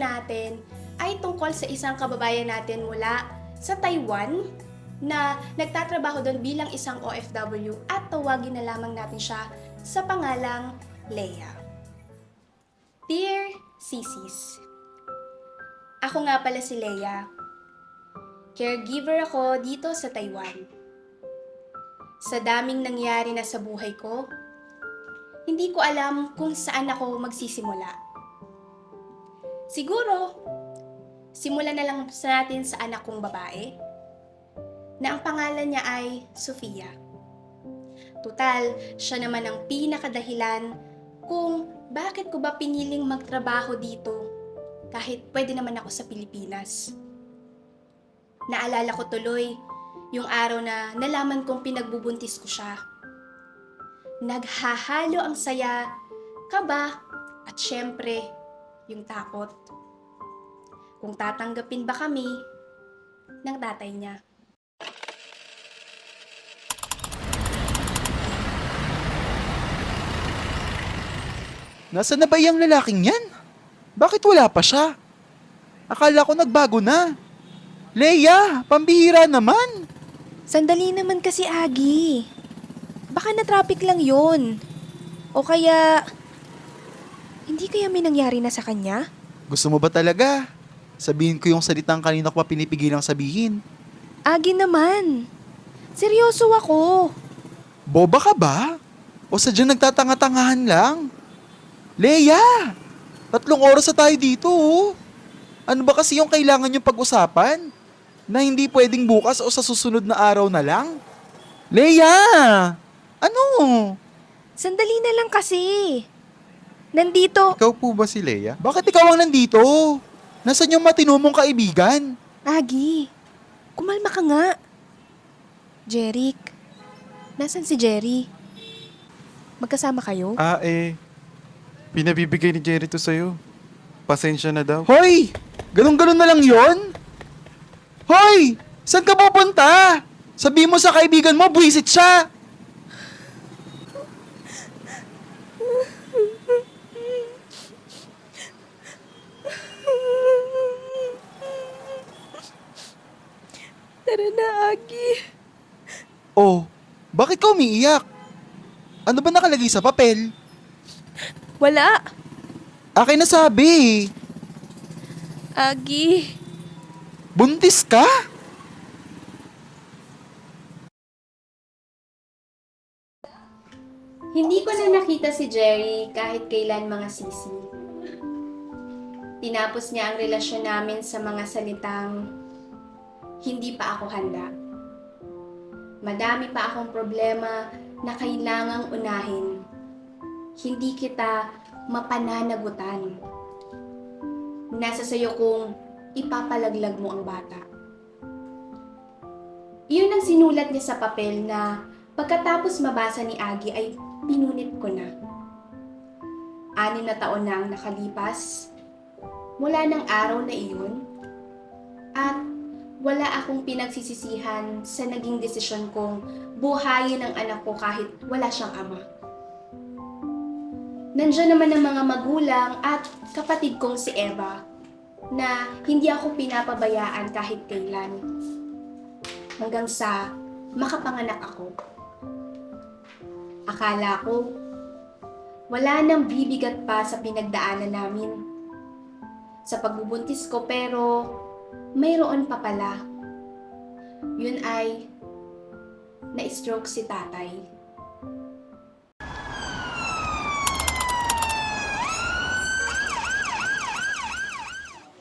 natin ay tungkol sa isang kababayan natin mula sa Taiwan na nagtatrabaho doon bilang isang OFW at tawagin na lamang natin siya sa pangalang Leia. Dear Sisis, ako nga pala si Leia. Caregiver ako dito sa Taiwan. Sa daming nangyari na sa buhay ko, hindi ko alam kung saan ako magsisimula. Siguro, simulan na lang natin sa anak kong babae, na ang pangalan niya ay Sofia. Tutal, siya naman ang pinakadahilan kung bakit ko ba piniling magtrabaho dito kahit pwede naman ako sa Pilipinas. Naalala ko tuloy yung araw na nalaman kong pinagbubuntis ko siya. Naghahalo ang saya, kaba, at syempre, yung takot. Kung tatanggapin ba kami ng tatay niya. Nasaan na ba yung lalaking yan? Bakit wala pa siya? Akala ko nagbago na. Leia, pambihira naman. Sandali naman kasi, Agi. Baka na-traffic lang yun. O kaya, hindi kaya may nangyari na sa kanya? Gusto mo ba talaga? Sabihin ko yung salitang kanina ko pa pinipigilang sabihin. Agi naman. Seryoso ako. Boba ka ba? O sadyang nagtatanga-tangahan lang? Leia! 3 oras na tayo dito, oh. Ano ba kasi yung kailangan yung pag-usapan? Na hindi pwedeng bukas o sa susunod na araw na lang? Leia! Ano? Sandali na lang kasi. Nandito. Ikaw po ba si Leia? Bakit ikaw ang nandito? Nasaan yung matino mong kaibigan? Agi, kumalma ka nga. Jeric, nasan si Jerry? Magkasama kayo? Pinabibigay ni Jerry to sa'yo. Pasensya na daw. Hoy! Ganun-ganun na lang yon? Hoy! Saan ka pupunta? Sabi mo sa kaibigan mo, buwisit siya! Tara na, Agi. Oh, bakit ka umiiyak? Ano ba nakalagay sa papel? Wala. Akin na sabi. Agi. Buntis ka? Hindi ko na nakita si Jerry kahit kailan, mga sisi. Tinapos niya ang relasyon namin sa mga salitang, hindi pa ako handa. Madami pa akong problema na kailangang unahin. Hindi kita mapananagutan. Nasa sayo kung ipapalaglag mo ang bata. Iyon ang sinulat niya sa papel na pagkatapos mabasa ni Agi ay pinunit ko na. 6 na taon na ang nakalipas mula ng araw na iyon at wala akong pinagsisisihan sa naging desisyon kong buhayin ang anak ko kahit wala siyang ama. Nandiyan naman ang mga magulang at kapatid kong si Eva na hindi ako pinapabayaan kahit kailan. Hanggang sa makapanganak ako. Akala ko, wala nang bibigat pa sa pinagdaanan namin. Sa pagbubuntis ko pero mayroon pa pala. Yun ay na-stroke si tatay.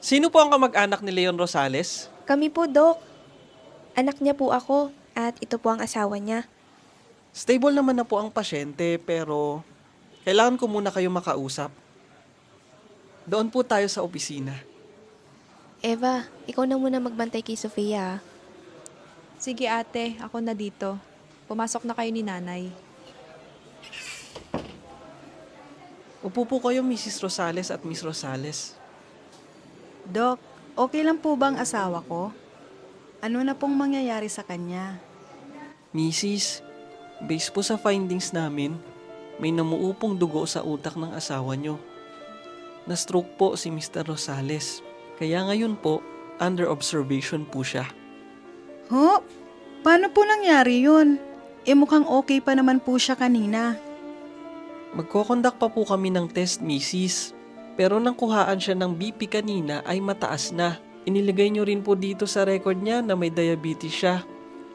Sino po ang kamag-anak ni Leon Rosales? Kami po, Dok. Anak niya po ako at ito po ang asawa niya. Stable naman na po ang pasyente pero kailangan ko muna kayo makausap. Doon po tayo sa opisina. Eva, ikaw na muna magbantay kay Sofia. Sige ate, ako na dito. Pumasok na kayo ni nanay. Upo po kayo, Mrs. Rosales at Miss Rosales. Dok, okay lang po bang asawa ko? Ano na pong mangyayari sa kanya? Mrs., based po sa findings namin, may namuupong dugo sa utak ng asawa nyo. Na-stroke po si Mr. Rosales. Kaya ngayon po, under observation po siya. Ho? Paano po nangyari yun? Mukhang okay pa naman po siya kanina. Magkoconduct pa po kami ng test, Mrs. Pero nang kuhaan siya ng BP kanina ay mataas na. Inilagay niyo rin po dito sa record niya na may diabetes siya.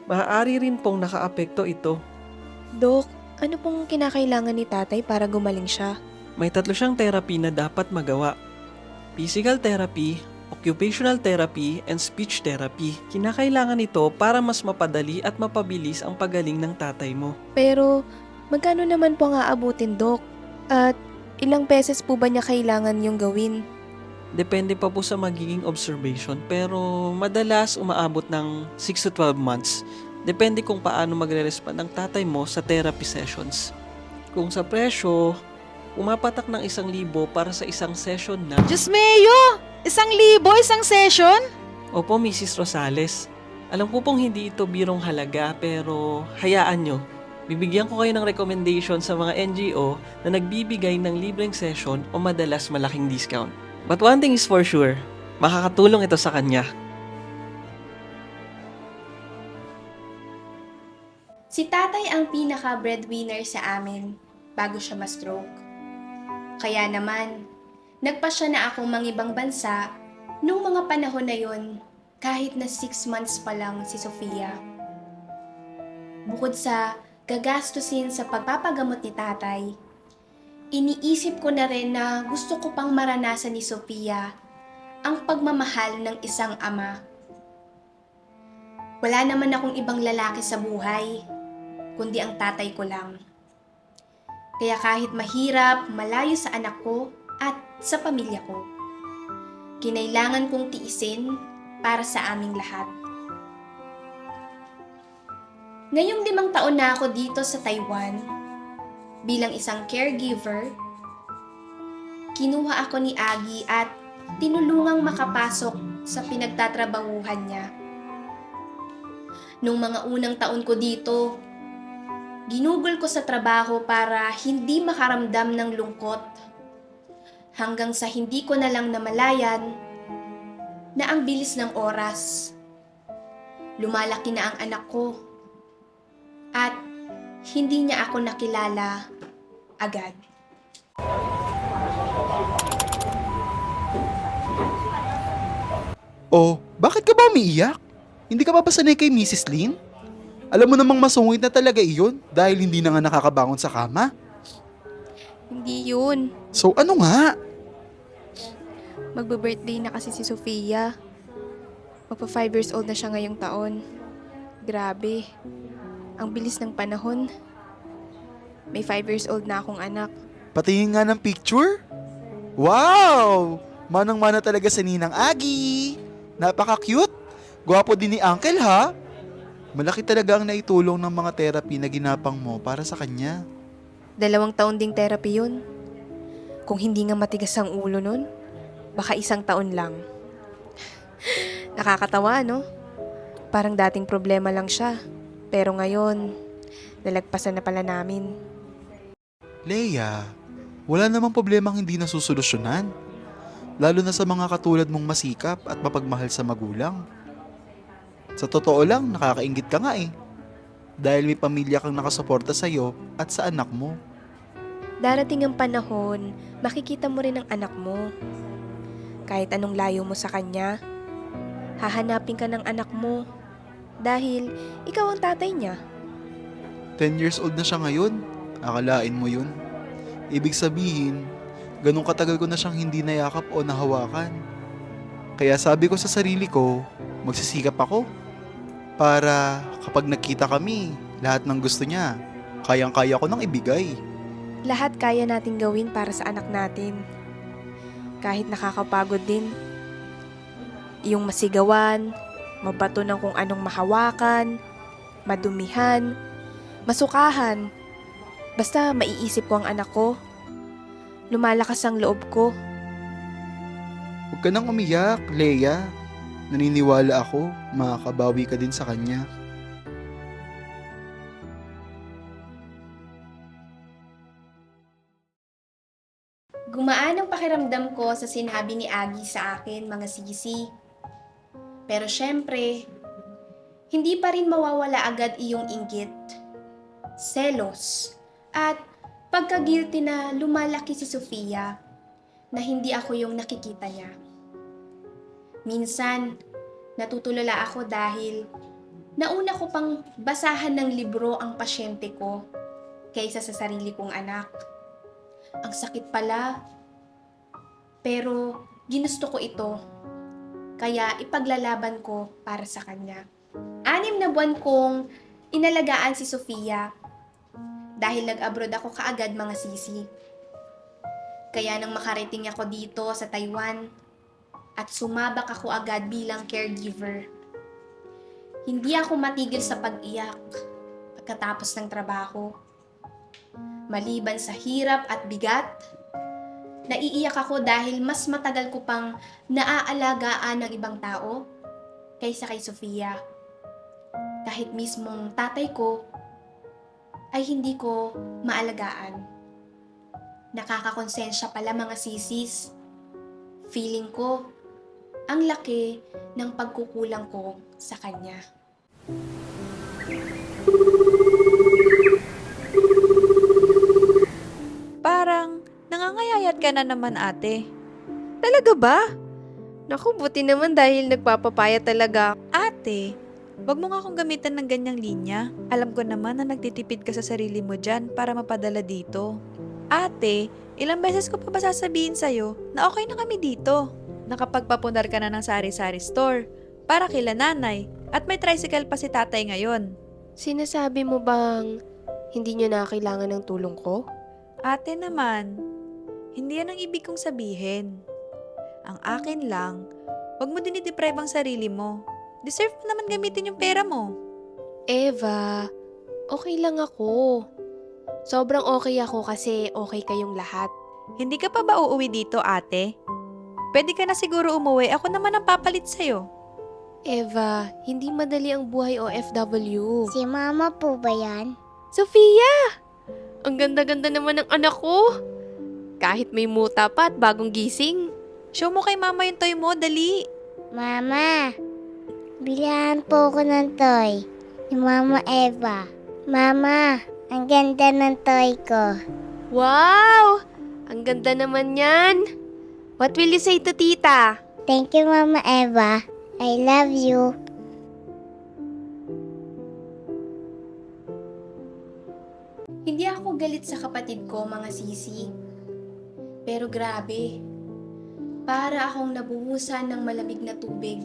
Maaari rin pong nakaapekto ito. Dok, ano pong kinakailangan ni tatay para gumaling siya? May 3 siyang therapy na dapat magawa. Physical therapy, occupational therapy, and speech therapy. Kinakailangan ito para mas mapadali at mapabilis ang pagaling ng tatay mo. Pero, magkano naman po ang aabutin, Dok? At ilang beses po ba niya kailangan yung gawin? Depende pa po sa magiging observation pero madalas umaabot ng 6 to 12 months. Depende kung paano magre-respond ang tatay mo sa therapy sessions. Kung sa presyo, umapatak ng 1,000 para sa isang session na... Diyos Mayo! 1,000 isang session? Opo, Mrs. Rosales. Alam ko pong hindi ito birong halaga pero hayaan nyo. Bibigyan ko kayo ng recommendation sa mga NGO na nagbibigay ng libreng session o madalas malaking discount. But one thing is for sure, makakatulong ito sa kanya. Si tatay ang pinaka-breadwinner sa amin bago siya ma-stroke. Kaya naman, nagpasya na akong mangibang bansa nung mga panahon na yon kahit na 6 months pa lang si Sofia. Bukod sa gagastusin sa pagpapagamot ni tatay, iniisip ko na rin na gusto ko pang maranasan ni Sofia ang pagmamahal ng isang ama. Wala naman akong ibang lalaki sa buhay, kundi ang tatay ko lang. Kaya kahit mahirap, malayo sa anak ko at sa pamilya ko, kinailangan kong tiisin para sa aming lahat. Ngayong 5 taon na ako dito sa Taiwan, bilang isang caregiver, kinuha ako ni Aggie at tinulungang makapasok sa pinagtatrabahuhan niya. Nung mga unang taon ko dito, ginugol ko sa trabaho para hindi makaramdam ng lungkot, hanggang sa hindi ko na lang namalayan na ang bilis ng oras. Lumalaki na ang anak ko at hindi niya ako nakilala agad. Oh, bakit ka ba umiiyak? Hindi ka pa ba sanay kay Mrs. Lin? Alam mo namang masungit na talaga iyon dahil hindi na nga nakakabangon sa kama. Hindi yun. So ano nga? Magbe-birthday na kasi si Sofia. Magpa 5 years old na siya ngayong taon. Grabe. Ang bilis ng panahon. May 5 years old na akong anak. Patingin nga ng picture? Wow! Manang-mana talaga sa Ninang Aggie. Napaka-cute. Gwapo din ni Uncle ha. Malaki talaga ang naitulong ng mga therapy na ginapang mo para sa kanya. 2 taon ding therapy yun. Kung hindi nga matigas ang ulo nun, baka 1 taon lang. Nakakatawa, no? Parang dating problema lang siya. Pero ngayon, nalagpasan na pala namin. Leia, wala namang problemang hindi nasusolusyonan. Lalo na sa mga katulad mong masikap at mapagmahal sa magulang. Sa totoo lang, nakakaingit ka nga eh. Dahil may pamilya kang nakasuporta sa'yo at sa anak mo. Darating ang panahon, makikita mo rin ang anak mo. Kahit anong layo mo sa kanya, hahanapin ka ng anak mo. Dahil ikaw ang tatay niya. 10 years old na siya ngayon. Akalain mo yun. Ibig sabihin, ganun katagal ko na siyang hindi nayakap o nahawakan. Kaya sabi ko sa sarili ko, magsisikap ako. Para kapag nagkita kami, lahat ng gusto niya, kayang-kaya ko nang ibigay. Lahat kaya nating gawin para sa anak natin. Kahit nakakapagod din. Yung masigawan, mabato ng kung anong mahawakan, madumihan, masukahan. Basta maiisip ko ang anak ko. Lumalakas ang loob ko. Huwag ka nang umiyak, Leia. Naniniwala ako, makakabawi ka din sa kanya. Gumaan ang pakiramdam ko ako sa sinabi ni Aggie sa akin, mga sisi. Pero syempre, hindi pa rin mawawala agad iyong inggit, selos, at pagka-guilty na lumalaki si Sofia na hindi ako yung nakikita niya. Minsan, natutulala ako dahil nauna ko pang basahan ng libro ang pasyente ko kaysa sa sarili kong anak. Ang sakit pala, pero ginusto ko ito, kaya ipaglalaban ko para sa kanya. 6 na buwan kong inalagaan si Sofia dahil nag-abroad ako kaagad, mga sisi. Kaya nang makarating ako dito sa Taiwan at sumabak ako agad bilang caregiver, hindi ako matigil sa pag-iyak pagkatapos ng trabaho. Maliban sa hirap at bigat, naiiyak ako dahil mas matagal ko pang naaalagaan ng ibang tao kaysa kay Sofia. Kahit mismong tatay ko ay hindi ko maalagaan. Nakakakonsensya pala, mga sisis. Feeling ko, ang laki ng pagkukulang ko sa kanya. Parang nangangayayat ka na naman, ate. Talaga ba? Naku, buti naman dahil nagpapapaya talaga. Ate, wag mo nga akong gamitan ng ganyang linya. Alam ko naman na nagtitipid ka sa sarili mo dyan para mapadala dito. Ate, ilang beses ko pa ba sasabihin sa'yo na okay na kami dito? Nakapagpapundar ka na ng sari-sari store para kila nanay at may tricycle pa si tatay ngayon. Sinasabi mo bang hindi nyo na kailangan ng tulong ko? Ate naman, hindi yan ang ibig kong sabihin. Ang akin lang, wag mo dinideprive ang sarili mo. Deserve mo naman gamitin yung pera mo. Eva, okay lang ako. Sobrang okay ako kasi okay kayong lahat. Hindi ka pa ba uuwi dito, ate? Pwede ka na siguro umuwi. Ako naman ang papalit sa'yo. Eva, hindi madali ang buhay OFW. Si mama po ba yan? Sofia! Ang ganda-ganda naman ng anak ko. Kahit may muta pa at bagong gising. Show mo kay mama yung toy mo, dali. Mama, bilihan po ko ng toy. Si Mama Eva. Mama, ang ganda ng toy ko. Wow! Ang ganda naman yan. What will you say to tita? Thank you, Mama Eva. I love you. Hindi ako galit sa kapatid ko, mga sisi. Pero grabe, para akong nabuhusan ng malamig na tubig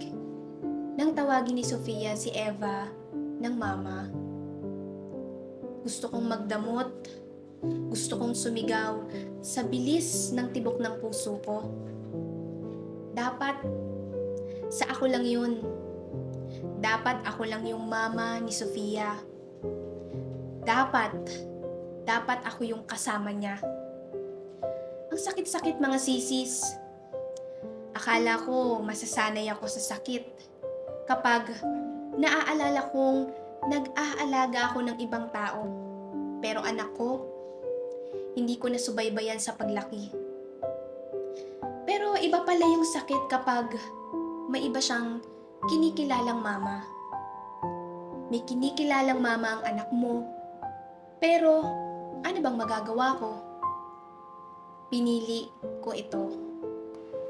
nang tawagin ni Sofia si Eva ng mama. Gusto kong magdamot, gusto kong sumigaw sa bilis ng tibok ng puso ko. Dapat, sa ako lang yun. Dapat ako lang yung mama ni Sofia. Dapat ako yung kasama niya. Ang sakit-sakit, mga sisis. Akala ko masasanay ako sa sakit kapag naaalala kong nag-aalaga ako ng ibang tao. Pero anak ko, hindi ko nasubaybayan sa paglaki. Pero iba pala yung sakit kapag may iba siyang kinikilalang mama. May kinikilalang mama ang anak mo. Pero ano bang magagawa ko? Pinili ko ito.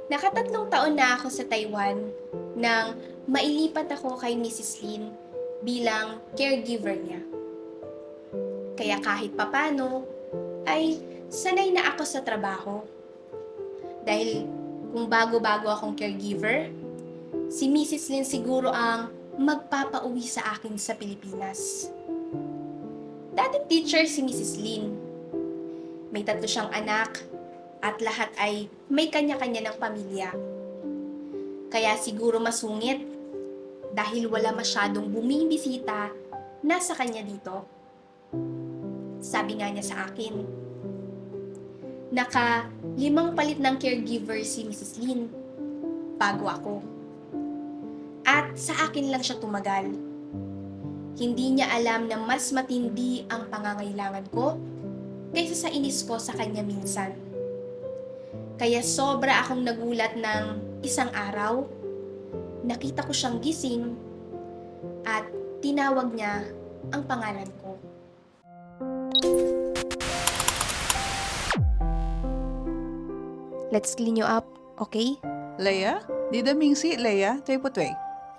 Nakatatlong taon na ako sa Taiwan nang mailipat ako kay Mrs. Lin bilang caregiver niya. Kaya kahit papano ay sanay na ako sa trabaho. Dahil kung bago-bago akong caregiver, si Mrs. Lin siguro ang magpapauwi sa akin sa Pilipinas. Dating teacher si Mrs. Lin. May 3 siyang anak at lahat ay may kanya-kanya ng pamilya. Kaya siguro masungit dahil wala masyadong bumibisita na sa kanya dito. Sabi nga niya sa akin, naka 5 palit ng caregiver si Mrs. Lin bago ako. At sa akin lang siya tumagal. Hindi niya alam na mas matindi ang pangangailangan ko kaysa sa inis ko sa kanya minsan. Kaya sobra akong nagulat ng isang araw, nakita ko siyang gising at tinawag niya ang pangalan ko. Let's clean you up, okay? Leia? Di da mingsi, Leia? Tuy po tuy.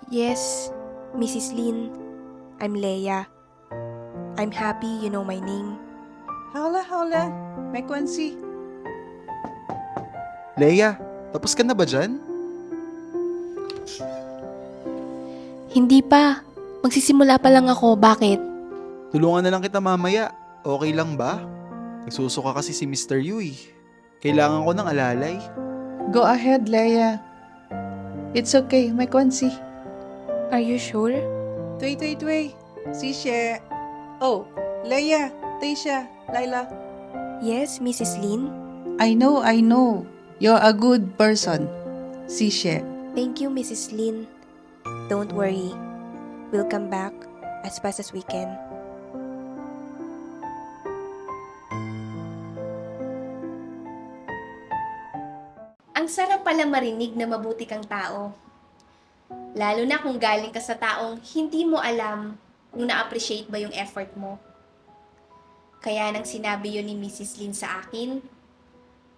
Yes, Mrs. Lin. I'm Leia. I'm happy you know my name. Hawla. May kwansi. Leia, tapos ka na ba dyan? Hindi pa. Magsisimula pa lang ako. Bakit? Tulungan na lang kita mamaya. Okay lang ba? Nagsusuka kasi si Mr. Yu eh. Kailangan ko ng alalay. Go ahead, Leia. It's okay. May kwansi. Are you sure? Tuy. Si She. Oh, Leia. Tuy siya. Laila. Yes, Mrs. Lin. I know. You're a good person. Si She. Thank you, Mrs. Lin. Don't worry. We'll come back as fast as we can. Ang sarap pala marinig na mabuti kang tao. Lalo na kung galing ka sa taong hindi mo alam kung na-appreciate ba yung effort mo. Kaya nang sinabi yun ni Mrs. Lin sa akin,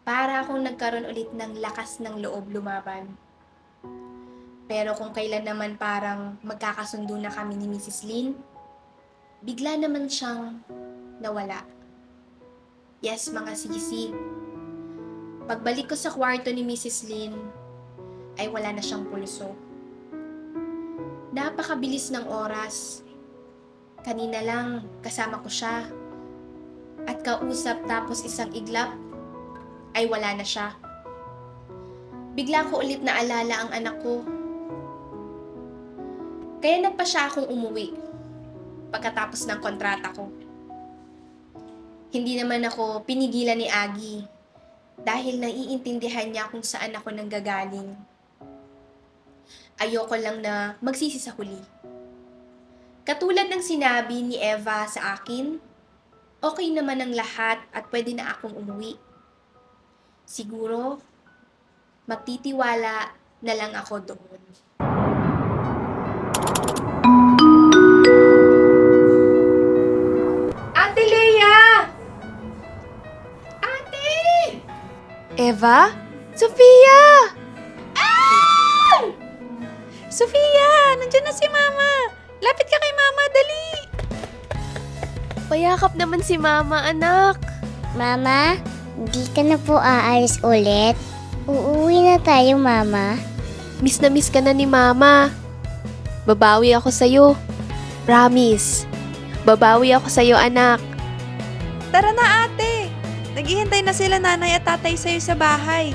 para akong nagkaroon ulit ng lakas ng loob lumaban. Pero kung kailan naman parang magkakasundo na kami ni Mrs. Lin, bigla naman siyang nawala. Yes, mga sisi. Pagbalik ko sa kwarto ni Mrs. Lin, ay wala na siyang pulso. Napakabilis ng oras. Kanina lang, kasama ko siya. At kausap tapos isang iglap, ay wala na siya. Bigla ko ulit naalala ang anak ko. Kaya nagpa siya akong umuwi pagkatapos ng kontrata ko. Hindi naman ako pinigilan ni Aggie dahil naiintindihan niya kung saan ako nanggagaling. Ayoko lang na magsisi sa huli. Katulad ng sinabi ni Eva sa akin, okay naman ang lahat at pwede na akong umuwi. Siguro, magtitiwala na lang ako doon. Ate Leia! Ate! Eva? Sofia! Sofia! Nandiyan na si Mama! Lapit ka kay Mama, dali! Payakap naman si Mama, anak. Mama, di ka na po aalis ulit? Uuwi na tayo, Mama. Miss na miss ka na ni Mama. Babawi ako sa'yo. Promise. Babawi ako sa'yo, anak. Tara na, ate! Naghihintay na sila nanay at tatay sa'yo sa bahay.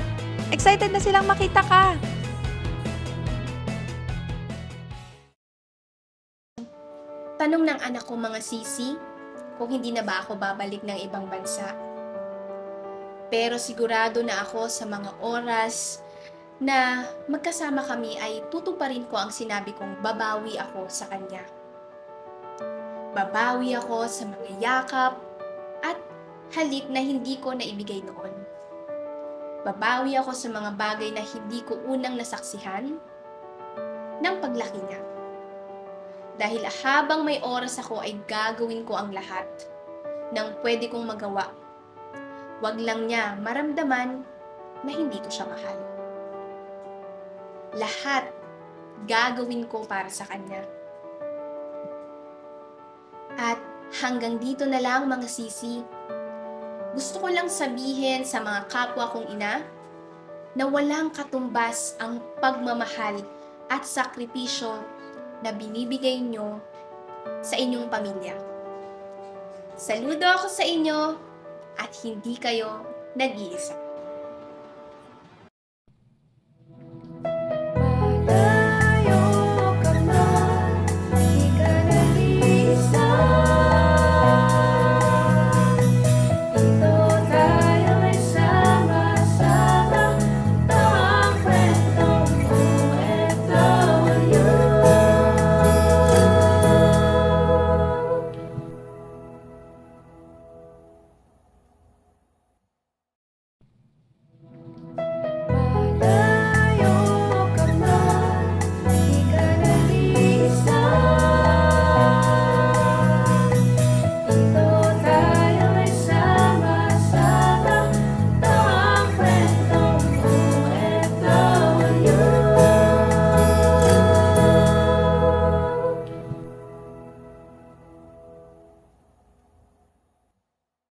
Excited na silang makita ka. Tanong ng anak ko mga sisi, kung hindi na ba ako babalik ng ibang bansa. Pero sigurado na ako sa mga oras na magkasama kami ay tutuparin ko ang sinabi kong babawi ako sa kanya. Babawi ako sa mga yakap at halik na hindi ko naibigay noon. Babawi ako sa mga bagay na hindi ko unang nasaksihan ng paglaki niya. Dahil habang may oras ako ay gagawin ko ang lahat ng pwede kong magawa. Wag lang niya maramdaman na hindi ko siya mahal. Lahat gagawin ko para sa kanya. At hanggang dito na lang mga sisi. Gusto ko lang sabihin sa mga kapwa kong ina na walang katumbas ang pagmamahal at sakripisyo na binibigay nyo sa inyong pamilya. Saludo ako sa inyo at hindi kayo nag-iisa.